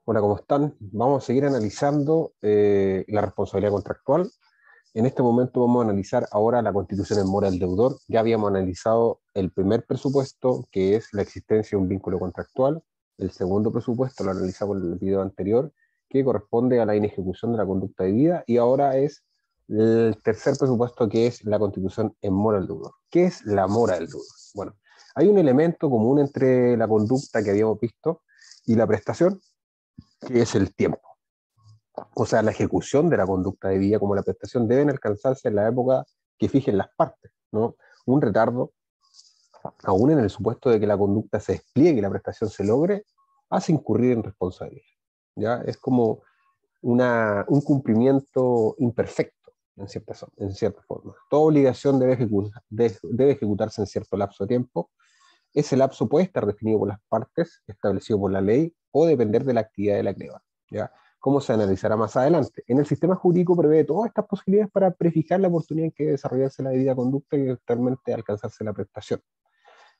Hola, ¿cómo están? Vamos a seguir analizando la responsabilidad contractual. En este momento vamos a analizar ahora la constitución en mora del deudor. Ya habíamos analizado el primer presupuesto, que es la existencia de un vínculo contractual. El segundo presupuesto lo analizamos en el video anterior, que corresponde a la inejecución de la conducta debida. Y ahora es el tercer presupuesto, que es la constitución en mora del deudor. ¿Qué es la mora del deudor? Bueno, hay un elemento común entre la conducta que habíamos visto y la prestación, que es el tiempo. O sea, la ejecución de la conducta debida como la prestación deben alcanzarse en la época que fijen las partes, ¿no? Un retardo, aún en el supuesto de que la conducta se despliegue y la prestación se logre, hace incurrir en responsabilidad. ¿Ya? Es como un cumplimiento imperfecto, en cierta forma. Toda obligación debe ejecutarse en cierto lapso de tiempo. Ese lapso puede estar definido por las partes, establecido por la ley, o depender de la actividad del acreedor, ¿ya? Como se analizará más adelante. En el sistema jurídico prevé todas estas posibilidades para prefijar la oportunidad en que desarrollarse la debida conducta y actualmente alcanzarse la prestación.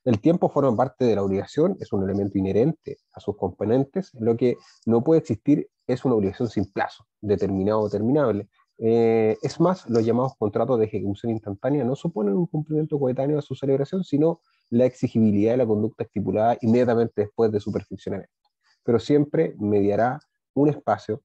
El tiempo forma parte de la obligación, es un elemento inherente a sus componentes. Lo que no puede existir es una obligación sin plazo, determinado o terminable. Es más, los llamados contratos de ejecución instantánea no suponen un cumplimiento coetáneo a su celebración, sino la exigibilidad de la conducta estipulada inmediatamente después de su perfeccionamiento. Pero siempre mediará un espacio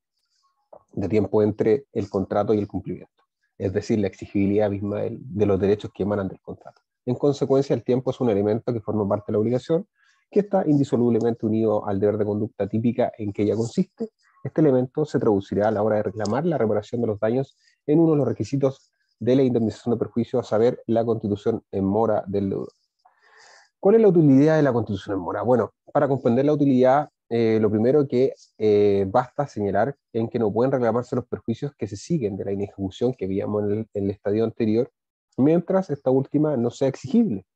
de tiempo entre el contrato y el cumplimiento, es decir, la exigibilidad misma de los derechos que emanan del contrato. En consecuencia, el tiempo es un elemento que forma parte de la obligación, que está indisolublemente unido al deber de conducta típica en que ella consiste. Este elemento se traducirá a la hora de reclamar la reparación de los daños en uno de los requisitos de la indemnización de perjuicio, a saber, la constitución en mora del deudor. ¿Cuál es la utilidad de la constitución en mora? Bueno, para comprender la utilidad, lo primero que basta señalar en que no pueden reclamarse los perjuicios que se siguen de la inejecución que veíamos en el estadio anterior, mientras esta última no sea exigible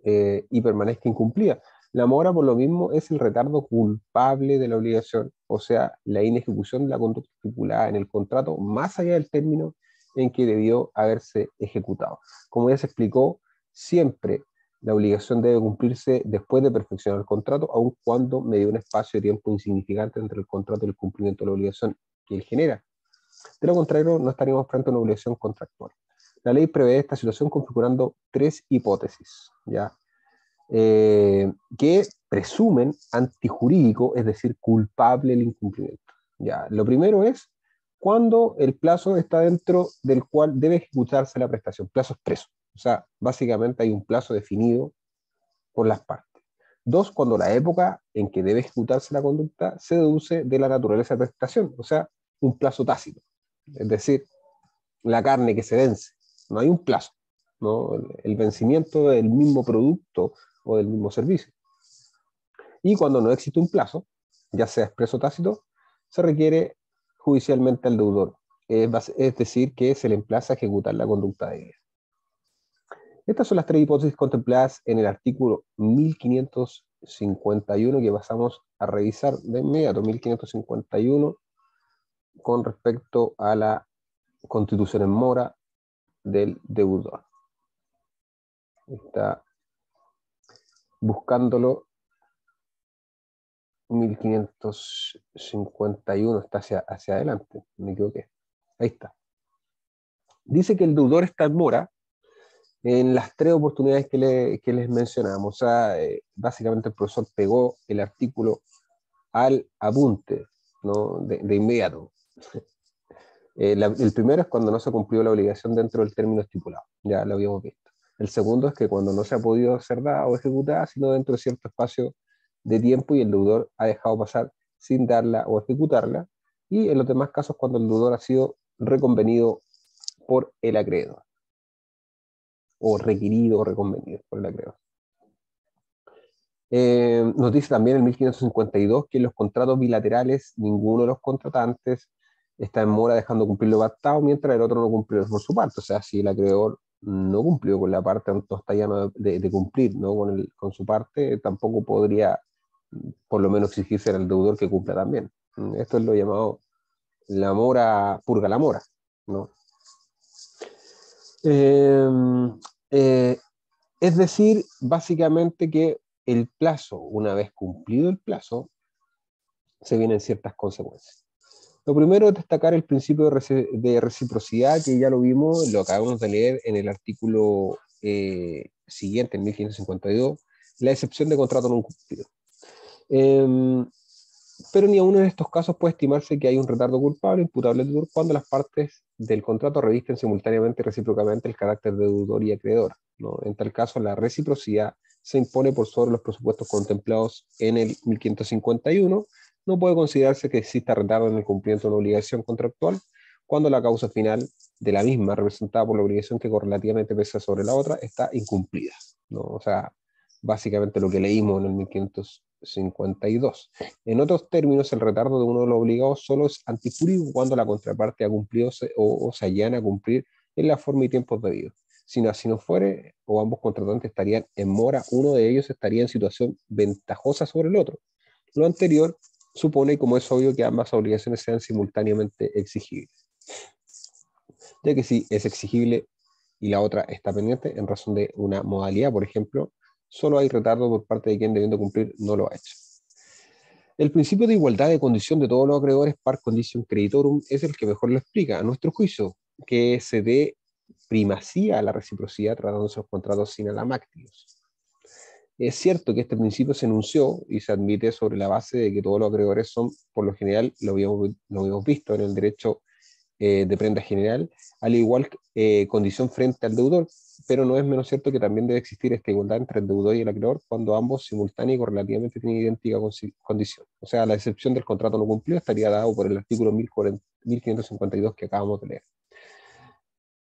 y permanezca incumplida. La mora, por lo mismo, es el retardo culpable de la obligación, o sea, la inejecución de la conducta estipulada en el contrato más allá del término en que debió haberse ejecutado. Como ya se explicó, siempre la obligación debe cumplirse después de perfeccionar el contrato, aun cuando medio un espacio de tiempo insignificante entre el contrato y el cumplimiento de la obligación que él genera. De lo contrario, no estaríamos frente a una obligación contractual. La ley prevé esta situación configurando tres hipótesis, ¿ya? Que presumen antijurídico, es decir, culpable el incumplimiento. Ya, lo primero es cuando el plazo está dentro del cual debe ejecutarse la prestación, plazo expreso. O sea, básicamente hay un plazo definido por las partes. Dos, cuando la época en que debe ejecutarse la conducta se deduce de la naturaleza de la prestación, o sea, un plazo tácito. Es decir, la carne que se vence, no hay un plazo, ¿no? El vencimiento del mismo producto o del mismo servicio. Y cuando no existe un plazo, ya sea expreso o tácito, se requiere judicialmente al deudor, es decir, que se le emplaza a ejecutar la conducta debida. Estas son las tres hipótesis contempladas en el artículo 1551 que pasamos a revisar de inmediato, 1551, con respecto a la constitución en mora del deudor. Está buscándolo. 1551 está hacia adelante, me equivoqué. Ahí está. Dice que el deudor está en mora en las tres oportunidades que les mencionamos. O sea, básicamente el profesor pegó el artículo al apunte, ¿no? de inmediato. El primero es cuando no se cumplió la obligación dentro del término estipulado, ya lo habíamos visto. El segundo es que cuando no se ha podido ser dada o ejecutada, sino dentro de cierto espacio de tiempo y el deudor ha dejado pasar sin darla o ejecutarla. Y en los demás casos, cuando el deudor ha sido reconvenido por el acreedor, o requerido o reconvenido por el acreedor. Nos dice también el 1552 que en los contratos bilaterales ninguno de los contratantes está en mora dejando cumplir lo pactado mientras el otro no cumplió por su parte. O sea, si el acreedor no cumplió con la parte, no está llano de cumplir, ¿no? con su parte, tampoco podría por lo menos exigirse al deudor que cumpla también. Esto es lo llamado la mora, purga la mora, ¿no? Es decir, básicamente que el plazo, una vez cumplido el plazo, se vienen ciertas consecuencias. Lo primero es destacar el principio de reciprocidad, que ya lo vimos, lo acabamos de leer en el artículo siguiente, en 1552, la excepción de contrato no cumplido. Pero ni aún en estos casos puede estimarse que hay un retardo culpable imputable al deudor cuando las partes del contrato revisten simultáneamente y recíprocamente el carácter de deudor y acreedor, ¿no? En tal caso, la reciprocidad se impone por sobre los presupuestos contemplados en el 1551. No puede considerarse que exista retardo en el cumplimiento de una obligación contractual cuando la causa final de la misma, representada por la obligación que correlativamente pesa sobre la otra, está incumplida, ¿no? O sea, básicamente lo que leímos en el 1552. En otros términos, el retardo de uno de los obligados solo es antijurídico cuando la contraparte ha cumplido o se allana a cumplir en la forma y tiempos debidos. Si no así no fuere, o ambos contratantes estarían en mora, uno de ellos estaría en situación ventajosa sobre el otro. Lo anterior supone, como es obvio, que ambas obligaciones sean simultáneamente exigibles, ya que si es exigible y la otra está pendiente en razón de una modalidad, por ejemplo, solo hay retardo por parte de quien debiendo cumplir no lo ha hecho. El principio de igualdad de condición de todos los acreedores par condition creditorum es el que mejor lo explica, a nuestro juicio, que se dé primacía a la reciprocidad tratándose los contratos sin alamáctilos. Es cierto que este principio se enunció y se admite sobre la base de que todos los acreedores son, por lo general, lo habíamos visto en el derecho de prenda general, al igual condición frente al deudor, pero no es menos cierto que también debe existir esta igualdad entre el deudor y el acreedor cuando ambos simultánea y correlativamente tienen idéntica condición. O sea, la excepción del contrato no cumplido estaría dado por el artículo 1552 que acabamos de leer.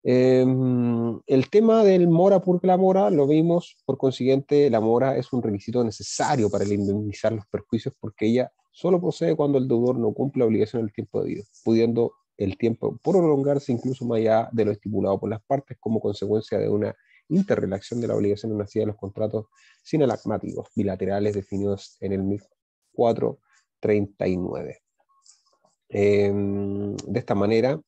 El tema del mora purga la mora lo vimos, por consiguiente, la mora es un requisito necesario para indemnizar los perjuicios porque ella solo procede cuando el deudor no cumple la obligación en el tiempo debido, pudiendo el tiempo prolongarse incluso más allá de lo estipulado por las partes como consecuencia de una interrelación de la obligación nacida de los contratos sinalagmáticos bilaterales definidos en el 1439. De esta manera,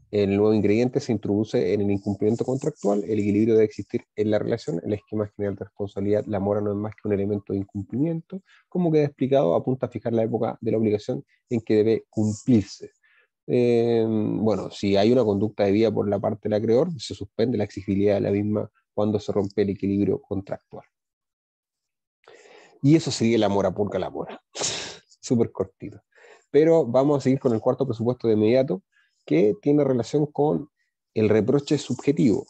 el nuevo ingrediente se introduce en el incumplimiento contractual, el equilibrio debe existir en la relación, el esquema general de responsabilidad, la mora no es más que un elemento de incumplimiento, como queda explicado, apunta a fijar la época de la obligación en que debe cumplirse. Bueno, si hay una conducta debida por la parte del acreedor, se suspende la exigibilidad de la misma cuando se rompe el equilibrio contractual. Y eso sería la mora purga la mora. Súper cortito. Pero vamos a seguir con el cuarto presupuesto de inmediato, que tiene relación con el reproche subjetivo.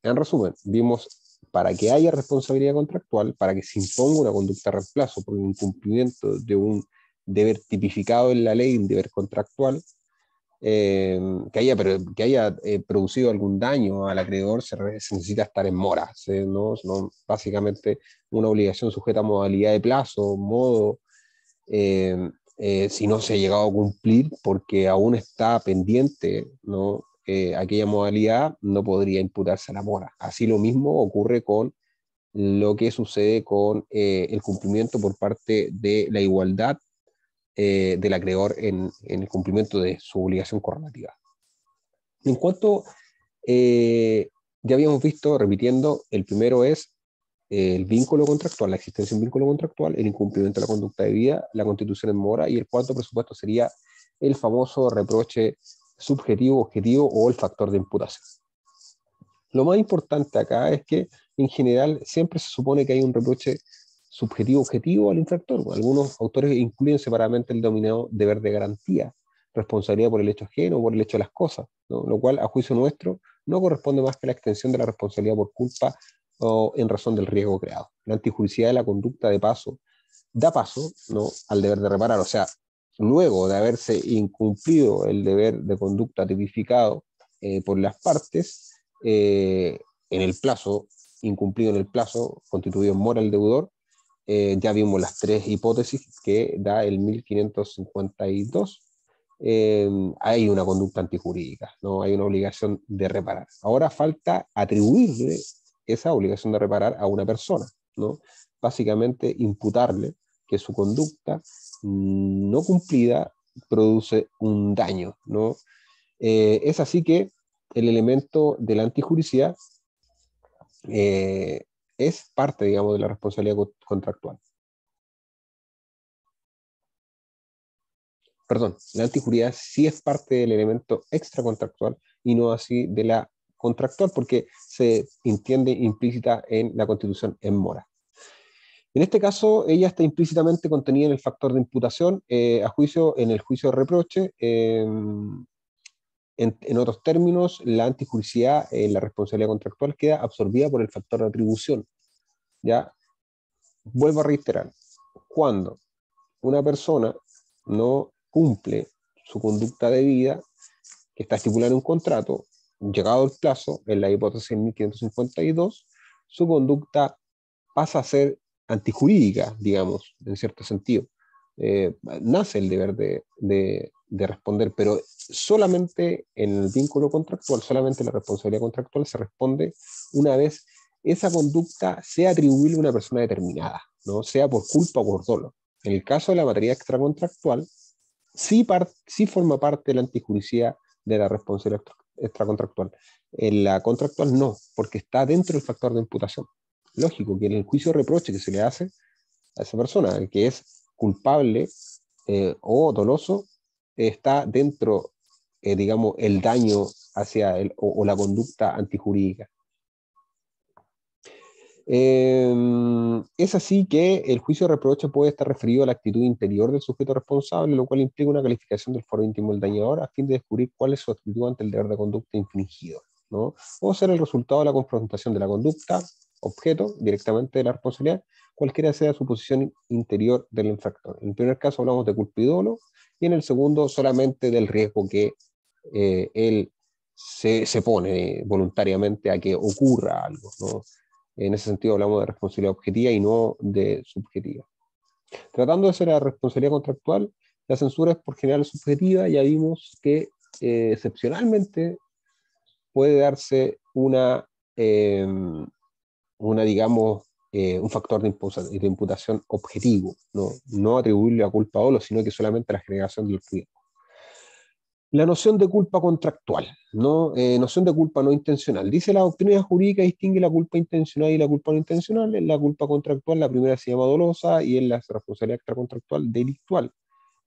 En resumen, vimos para que haya responsabilidad contractual, para que se imponga una conducta de reemplazo por el incumplimiento de un deber tipificado en la ley, un deber contractual, que haya producido algún daño al acreedor, se necesita estar en mora. Básicamente una obligación sujeta a modalidad de plazo, modo, si no se ha llegado a cumplir porque aún está pendiente, ¿no? Aquella modalidad, no podría imputarse a la mora. Así lo mismo ocurre con lo que sucede con el cumplimiento por parte de la igualdad del acreedor en el cumplimiento de su obligación correlativa. En cuanto ya habíamos visto, repitiendo, el primero es el vínculo contractual, la existencia de un vínculo contractual, el incumplimiento de la conducta debida, la constitución en mora, y el cuarto presupuesto sería el famoso reproche subjetivo, objetivo o el factor de imputación. Lo más importante acá es que en general siempre se supone que hay un reproche subjetivo objetivo al infractor. Algunos autores incluyen separadamente el denominado deber de garantía, responsabilidad por el hecho ajeno o por el hecho de las cosas, ¿no? Lo cual, a juicio nuestro, no corresponde más que la extensión de la responsabilidad por culpa o en razón del riesgo creado. La antijuricidad de la conducta de paso da paso, ¿no?, al deber de reparar. O sea, luego de haberse incumplido el deber de conducta tipificado por las partes, en el plazo, incumplido en el plazo, constituido en mora el deudor, ya vimos las tres hipótesis que da el 1552. Hay una conducta antijurídica, ¿no? Hay una obligación de reparar. Ahora falta atribuirle esa obligación de reparar a una persona, ¿no? Básicamente imputarle que su conducta no cumplida produce un daño, ¿no? Es así que el elemento de la antijuricidad es parte, digamos, de la responsabilidad contractual. perdón, la antijuridad sí es parte del elemento extracontractual y no así de la contractual, porque se entiende implícita en la Constitución en mora. En este caso, ella está implícitamente contenida en el factor de imputación, en el juicio de reproche. En otros términos, la antijuricidad, la responsabilidad contractual, queda absorbida por el factor de atribución. ¿Ya? Vuelvo a reiterar, cuando una persona no cumple su conducta debida, que está estipulada en un contrato, llegado el plazo, en la hipótesis 1552, su conducta pasa a ser antijurídica, digamos, en cierto sentido. Nace el deber de responder, pero solamente en el vínculo contractual, solamente la responsabilidad contractual se responde una vez esa conducta sea atribuible a una persona determinada, ¿no? Sea por culpa o por dolo. En el caso de la materia extracontractual, sí forma parte de la antijuricidad de la responsabilidad extracontractual. En la contractual no, porque está dentro del factor de imputación. Lógico que en el juicio de reproche que se le hace a esa persona, que es culpable o doloso, está dentro, digamos, el daño hacia o la conducta antijurídica. Es así que el juicio de reproche puede estar referido a la actitud interior del sujeto responsable, lo cual implica una calificación del foro íntimo del dañador a fin de descubrir cuál es su actitud ante el deber de conducta infringido, ¿no? O ser el resultado de la confrontación de la conducta, objeto, directamente de la responsabilidad, cualquiera sea su posición interior del infractor. En el primer caso hablamos de culpa y dolo, y en el segundo solamente del riesgo que él se pone voluntariamente a que ocurra algo, ¿no? En ese sentido hablamos de responsabilidad objetiva y no de subjetiva. Tratando de ser la responsabilidad contractual, la censura es por general subjetiva. Ya vimos que excepcionalmente puede darse eh, digamos, un factor de imputación objetivo, no atribuirle a culpa a dolo, sino que solamente a la generación del riesgo. La noción de culpa contractual, ¿no? Noción de culpa no intencional. Dice la doctrina jurídica distingue la culpa intencional y la culpa no intencional. En la culpa contractual, la primera se llama dolosa y en la responsabilidad extracontractual, delictual.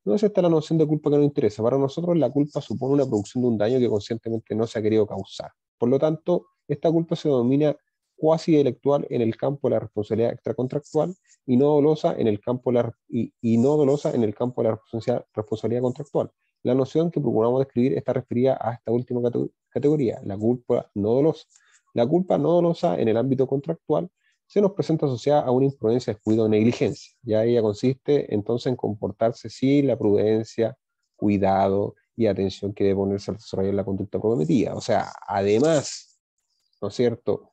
No es esta la noción de culpa que nos interesa. Para nosotros, la culpa supone una producción de un daño que conscientemente no se ha querido causar. Por lo tanto, esta culpa se denomina cuasi delictual en el campo de la responsabilidad extracontractual y no dolosa en el campo de no dolosa en el campo de la responsabilidad contractual. La noción que procuramos describir está referida a esta última categoría, la culpa no dolosa. La culpa no dolosa en el ámbito contractual se nos presenta asociada a una imprudencia, descuido o negligencia. Ya ella consiste entonces en comportarse sin la prudencia, cuidado y atención que debe ponerse al desarrollar la conducta prometida. O sea, además, ¿no es cierto?,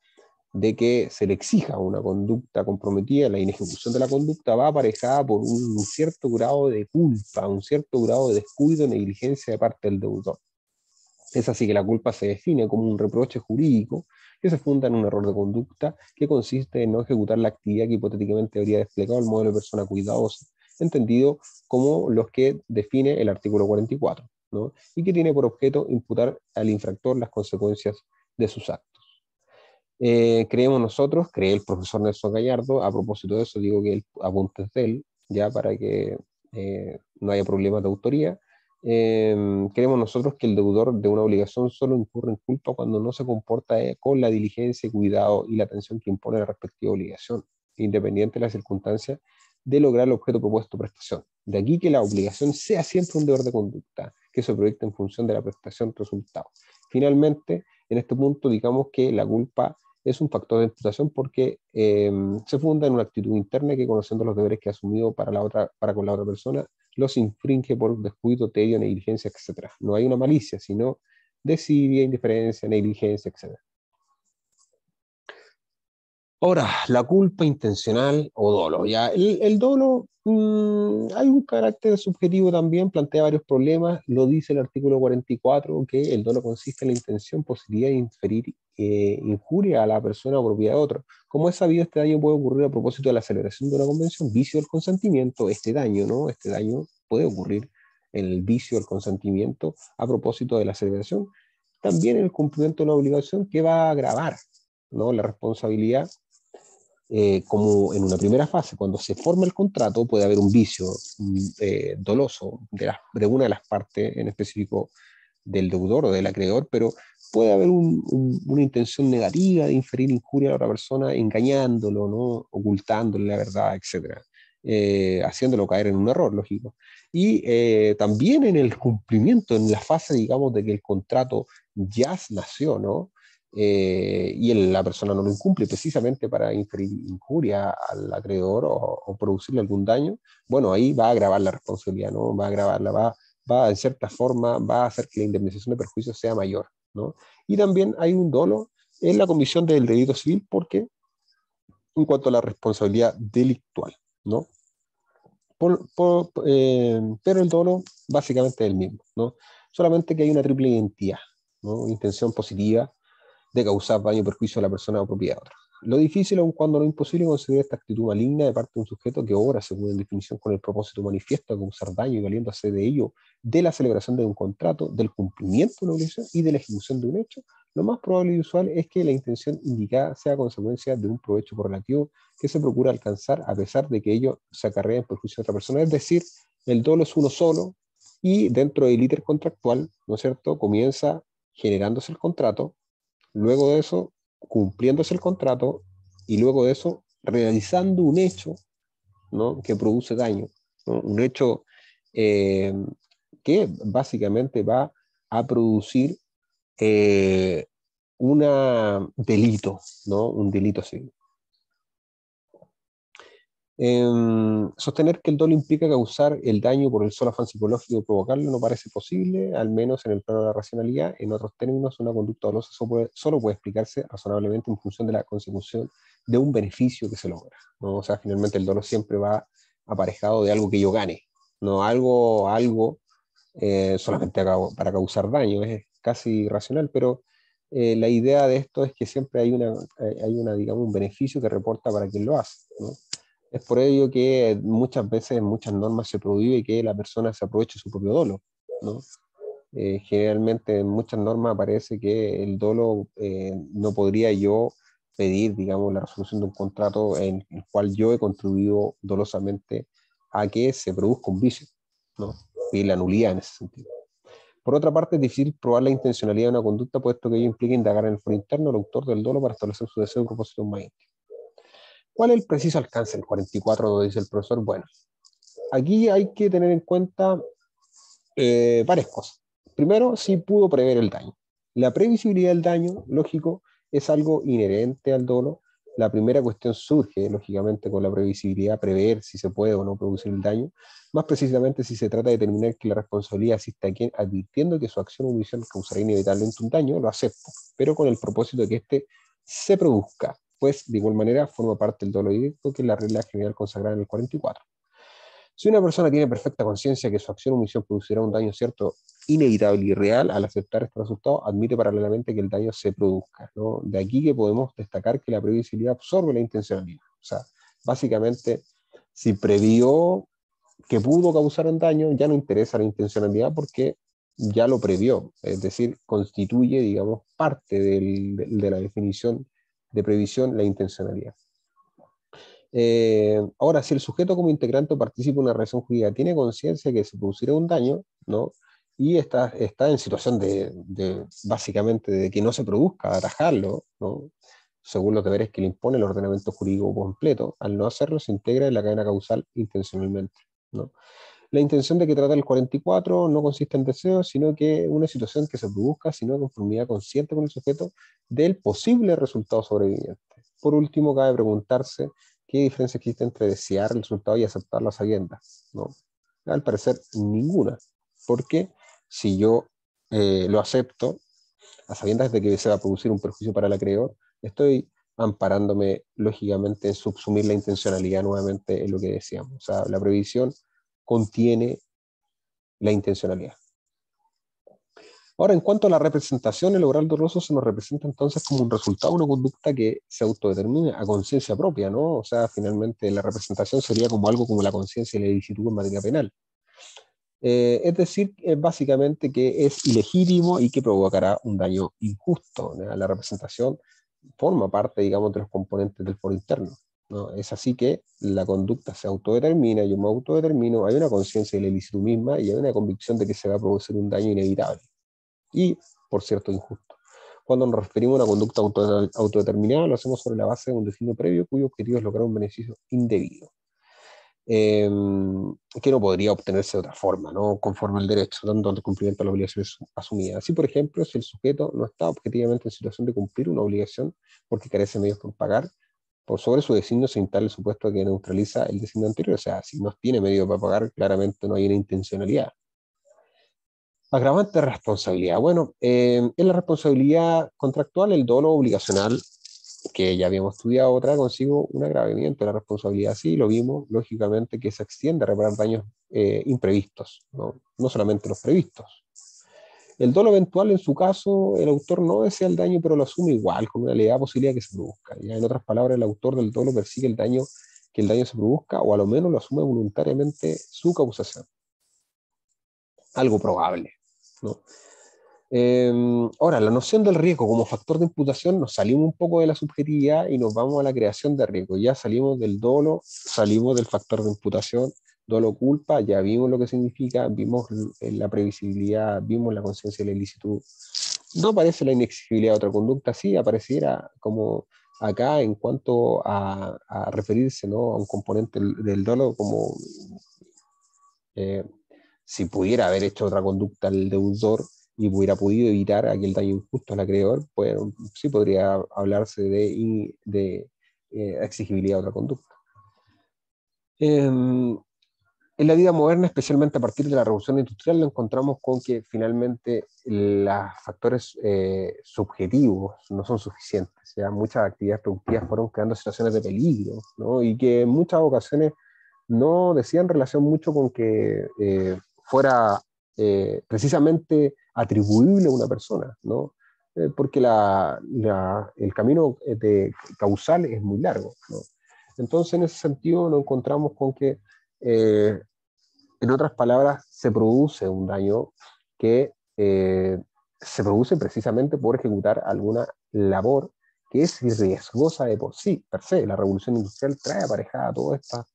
de que se le exija una conducta comprometida, la inejecución de la conducta va aparejada por un cierto grado de culpa, un cierto grado de descuido, negligencia de parte del deudor. Es así que la culpa se define como un reproche jurídico que se funda en un error de conducta que consiste en no ejecutar la actividad que hipotéticamente habría desplegado el modelo de persona cuidadosa, entendido como los que define el artículo 44, ¿no? Y que tiene por objeto imputar al infractor las consecuencias de sus actos. Creemos nosotros, cree el profesor Nelson Gallardo, a propósito de eso digo que el apunte es de él, ya para que no haya problemas de autoría. Creemos nosotros que el deudor de una obligación solo incurre en culpa cuando no se comporta con la diligencia, cuidado y la atención que impone la respectiva obligación, independiente de las circunstancias de lograr el objeto propuesto prestación. De aquí que la obligación sea siempre un deber de conducta, que se proyecta en función de la prestación resultado. Finalmente, en este punto, digamos que la culpa es un factor de imputación porque se funda en una actitud interna que, conociendo los deberes que ha asumido para con la otra persona, los infringe por descuido, tedio, negligencia, etc. No hay una malicia, sino desidia, indiferencia, negligencia, etc. Ahora, la culpa intencional o dolo. Ya, el dolo, hay un carácter subjetivo también, plantea varios problemas. Lo dice el artículo 44, que el dolo consiste en la intención, posibilidad de inferir injuria a la persona o propiedad de otro. Como es sabido, este daño puede ocurrir a propósito de la celebración de una convención, vicio del consentimiento. Este daño, ¿no? Este daño puede ocurrir en el vicio del consentimiento a propósito de la celebración. También el cumplimiento de una obligación que va a agravar, ¿no?, la responsabilidad como en una primera fase, cuando se forma el contrato, puede haber un vicio doloso de una de las partes, en específico del deudor o del acreedor, pero puede haber una intención negativa de inferir injuria a la otra persona, engañándolo, ¿no? Ocultándole la verdad, etcétera, haciéndolo caer en un error, lógico. Y también en el cumplimiento, en la fase, digamos, de que el contrato ya nació, ¿no? Y la persona no lo incumple precisamente para inferir injuria al acreedor o producirle algún daño, bueno, ahí va a agravar la responsabilidad, ¿no? Va a agravarla, va en cierta forma, va a hacer que la indemnización de perjuicio sea mayor, ¿no? Y también hay un dolo en la comisión del delito civil porque en cuanto a la responsabilidad delictual, ¿no? Pero el dolo básicamente es el mismo, ¿no? Solamente que hay una triple identidad, ¿no? Intención positiva de causar daño o perjuicio a la persona o propiedad de otra. Lo difícil, aun cuando no imposible, es conseguir esta actitud maligna de parte de un sujeto que obra, según definición, con el propósito manifiesto de causar daño y valiéndose de ello de la celebración de un contrato, del cumplimiento de una obligación y de la ejecución de un hecho. Lo más probable y usual es que la intención indicada sea consecuencia de un provecho correlativo que se procura alcanzar a pesar de que ello se acarrea en perjuicio de otra persona. Es decir, el dolo es uno solo y dentro del íter contractual, ¿no es cierto?, comienza generándose el contrato. Luego de eso, cumpliéndose el contrato y luego de eso, realizando un hecho, ¿no?, que produce daño, ¿no? Un hecho eh, que básicamente va a producir eh, un delito, ¿no? Un delito civil. Sostener que el dolo implica causar el daño por el solo afán psicológico de provocarlo no parece posible, al menos en el plano de la racionalidad. En otros términos, una conducta dolosa solo puede explicarse razonablemente en función de la consecución de un beneficio que se logra, ¿no? O sea, finalmente el dolo siempre va aparejado de algo que yo gane, no algo solamente para causar daño, es casi irracional, pero la idea de esto es que siempre hay una, digamos, un beneficio que reporta para quien lo hace, ¿no? Es por ello que muchas veces en muchas normas se prohíbe que la persona se aproveche de su propio dolo, ¿no? Generalmente en muchas normas aparece que el dolo no podría yo pedir, digamos, la resolución de un contrato en el cual yo he contribuido dolosamente a que se produzca un vicio, ¿no? Y la nulidad en ese sentido. Por otra parte, es difícil probar la intencionalidad de una conducta, puesto que ello implica indagar en el foro interno al autor del dolo para establecer su deseo y propósito más íntimo. ¿Cuál es el preciso alcance del 44, dice el profesor? Bueno, aquí hay que tener en cuenta varias cosas. Primero, si pudo prever el daño. La previsibilidad del daño, lógico, es algo inherente al dolo. La primera cuestión surge, lógicamente, con la previsibilidad, prever si se puede o no producir el daño. Más precisamente, si se trata de determinar que la responsabilidad asiste a quien, advirtiendo que su acción o omisión causará inevitablemente un daño, lo acepto, pero con el propósito de que éste se produzca, pues de igual manera forma parte del dolo directo, que es la regla general consagrada en el 44. Si una persona tiene perfecta conciencia que su acción o omisión producirá un daño cierto, inevitable y real, al aceptar este resultado, admite paralelamente que el daño se produzca, ¿no? De aquí que podemos destacar que la previsibilidad absorbe la intencionalidad. O sea, básicamente, si previó que pudo causar un daño, ya no interesa la intencionalidad porque ya lo previó. Es decir, constituye, digamos, parte de la definición de previsión la intencionalidad. Ahora, si el sujeto como integrante o participa en una relación jurídica tiene conciencia de que se producirá un daño, ¿no? Y está en situación básicamente, de que no se produzca, de atajarlo, ¿no? Según los deberes que le impone el ordenamiento jurídico completo, al no hacerlo se integra en la cadena causal intencionalmente, ¿no? La intención de que trata el 44 no consiste en deseo, sino que una situación que se produzca, sino en conformidad consciente con el sujeto del posible resultado sobreviviente. Por último, cabe preguntarse qué diferencia existe entre desear el resultado y aceptar la sabiendas, ¿no? Al parecer, ninguna, porque si yo lo acepto, a sabiendas de que se va a producir un perjuicio para el acreedor, estoy amparándome lógicamente en subsumir la intencionalidad nuevamente en lo que decíamos. O sea, la previsión contiene la intencionalidad. Ahora, en cuanto a la representación, el oral doloso se nos representa entonces como un resultado de una conducta que se autodetermine a conciencia propia, ¿no? O sea, finalmente la representación sería como algo como la conciencia y la ilicitud en materia penal. Es decir, básicamente que es ilegítimo y que provocará un daño injusto, ¿no? La representación forma parte, digamos, de los componentes del foro interno. ¿no? Es así que la conducta se autodetermina, yo me autodetermino, hay una conciencia de la ilicitud misma y hay una convicción de que se va a producir un daño inevitable y, por cierto, injusto. Cuando nos referimos a una conducta autodeterminada, lo hacemos sobre la base de un destino previo cuyo objetivo es lograr un beneficio indebido, eh, que no podría obtenerse de otra forma, ¿no? Conforme al derecho, dando el cumplimiento de las obligaciones asumidas. Así, por ejemplo, si el sujeto no está objetivamente en situación de cumplir una obligación porque carece de medios por pagar, por sobre su designio se instala el supuesto que neutraliza el designio anterior. O sea, si no tiene medio para pagar, claramente no hay una intencionalidad. Agravante de responsabilidad. Bueno, en la responsabilidad contractual, el dolo obligacional, que ya habíamos estudiado, trae consigo un agravamiento de la responsabilidad. Sí, lo vimos, lógicamente, que se extiende a reparar daños imprevistos, ¿no? No solamente los previstos. El dolo eventual, en su caso, el autor no desea el daño, pero lo asume igual, con una elevada posibilidad que se produzca. Ya en otras palabras, el autor del dolo persigue el daño, que el daño se produzca, o a lo menos lo asume voluntariamente su causación. Algo probable, ¿no? Ahora, la noción del riesgo como factor de imputación, nos salimos un poco de la subjetividad y nos vamos a la creación de riesgo. Ya salimos del dolo, salimos del factor de imputación, dolo culpa, ya vimos lo que significa, vimos la previsibilidad, vimos la conciencia de la ilicitud. No aparece la inexigibilidad de otra conducta, sí apareciera como acá en cuanto a referirse, ¿no?, a un componente del dolo como eh, si pudiera haber hecho otra conducta el deudor y hubiera podido evitar aquel daño injusto al acreedor, pues sí podría hablarse de exigibilidad de otra conducta. En la vida moderna, especialmente a partir de la revolución industrial, lo encontramos con que finalmente los factores subjetivos no son suficientes. O sea, muchas actividades productivas fueron creando situaciones de peligro, ¿no? Y que en muchas ocasiones no decían relación mucho con que fuera precisamente atribuible a una persona, ¿no? Porque el camino de causal es muy largo, ¿no? Entonces, en ese sentido, nos encontramos con que eh, en otras palabras, se produce un daño que se produce precisamente por ejecutar alguna labor que es riesgosa de por sí, per se. La revolución industrial trae aparejada todas estas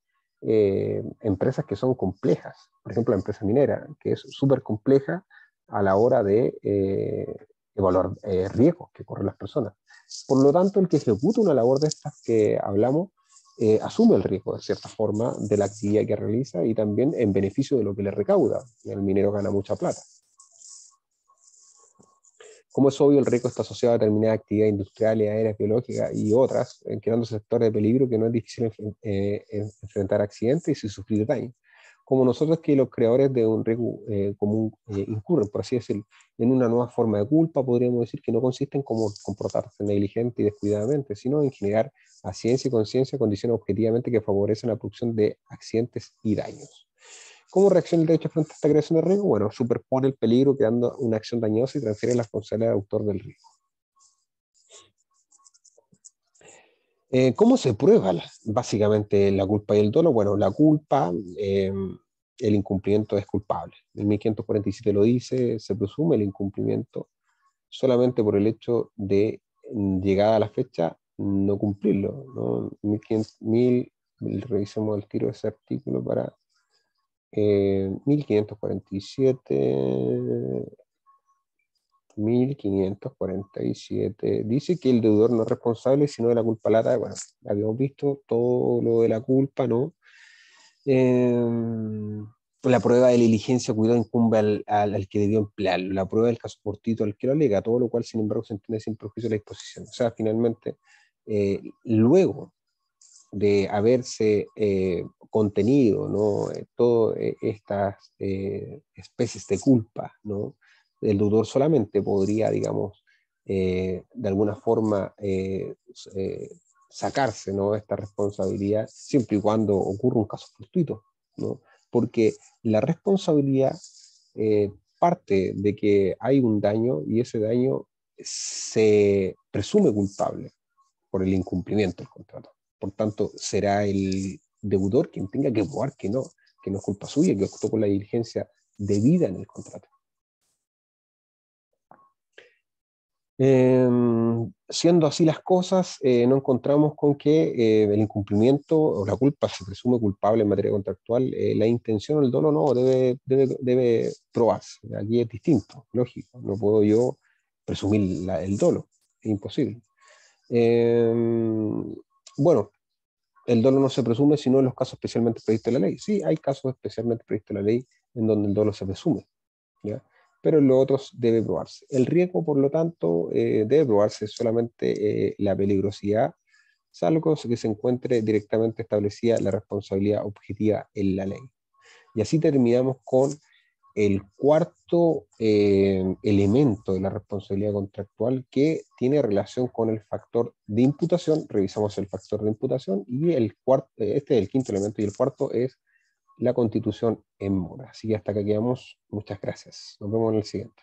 empresas que son complejas. Por ejemplo, la empresa minera, que es súper compleja a la hora de evaluar riesgos que corren las personas. Por lo tanto, el que ejecuta una labor de estas que hablamos asume el riesgo de cierta forma de la actividad que realiza y también en beneficio de lo que le recauda. Y el minero gana mucha plata. Como es obvio, el riesgo está asociado a determinadas actividades industriales, aéreas, biológicas y otras, creando sectores de peligro que no es difícil enfrentar accidentes y sufrir daño. Como nosotros que los creadores de un riesgo común incurren, por así decirlo, en una nueva forma de culpa, podríamos decir que no consiste en cómo comportarse negligente y descuidadamente, sino en generar a ciencia y conciencia condiciones objetivamente que favorecen la producción de accidentes y daños. ¿Cómo reacciona el derecho frente a esta creación de riesgo? Bueno, superpone el peligro creando una acción dañosa y transfiere la responsabilidad al autor del riesgo. ¿Cómo se prueba básicamente la culpa y el dolo? Bueno, la culpa, el incumplimiento es culpable. El 1547 lo dice, se presume el incumplimiento solamente por el hecho de llegada a la fecha no cumplirlo, ¿no? 1500, revisemos el tiro de ese artículo para 1547, 1547 dice que el deudor no es responsable sino de la culpa lata. Bueno, habíamos visto todo lo de la culpa, ¿no? La prueba de la diligencia, cuidado, incumbe al que debió emplearlo. La prueba del caso fortuito al que lo alega, todo lo cual, sin embargo, se entiende sin perjuicio de la disposición. O sea, finalmente, luego de haberse contenido, ¿no?, todas estas especies de culpa, ¿no?, el deudor solamente podría, digamos, de alguna forma sacarse, ¿no?, esta responsabilidad siempre y cuando ocurra un caso fortuito, ¿no? Porque la responsabilidad parte de que hay un daño y ese daño se presume culpable por el incumplimiento del contrato. Por tanto, será el deudor quien tenga que probar que no es culpa suya, que actuó con la diligencia debida en el contrato. Siendo así las cosas, no encontramos con que el incumplimiento o la culpa se presume culpable en materia contractual, la intención o el dolo no, debe probarse. Aquí es distinto, lógico. No puedo yo presumir el dolo, es imposible. Eh, bueno, el dolo no se presume sino en los casos especialmente previstos en la ley. Sí, hay casos especialmente previstos en la ley en donde el dolo se presume, ¿ya? Pero en los otros debe probarse. El riesgo, por lo tanto, debe probarse solamente la peligrosidad, salvo que se encuentre directamente establecida la responsabilidad objetiva en la ley. Y así terminamos con el cuarto elemento de la responsabilidad contractual que tiene relación con el factor de imputación. Revisamos el factor de imputación y el cuarto, este es el quinto elemento y el cuarto es la constitución en mora. Así que hasta acá quedamos. Muchas gracias. Nos vemos en el siguiente.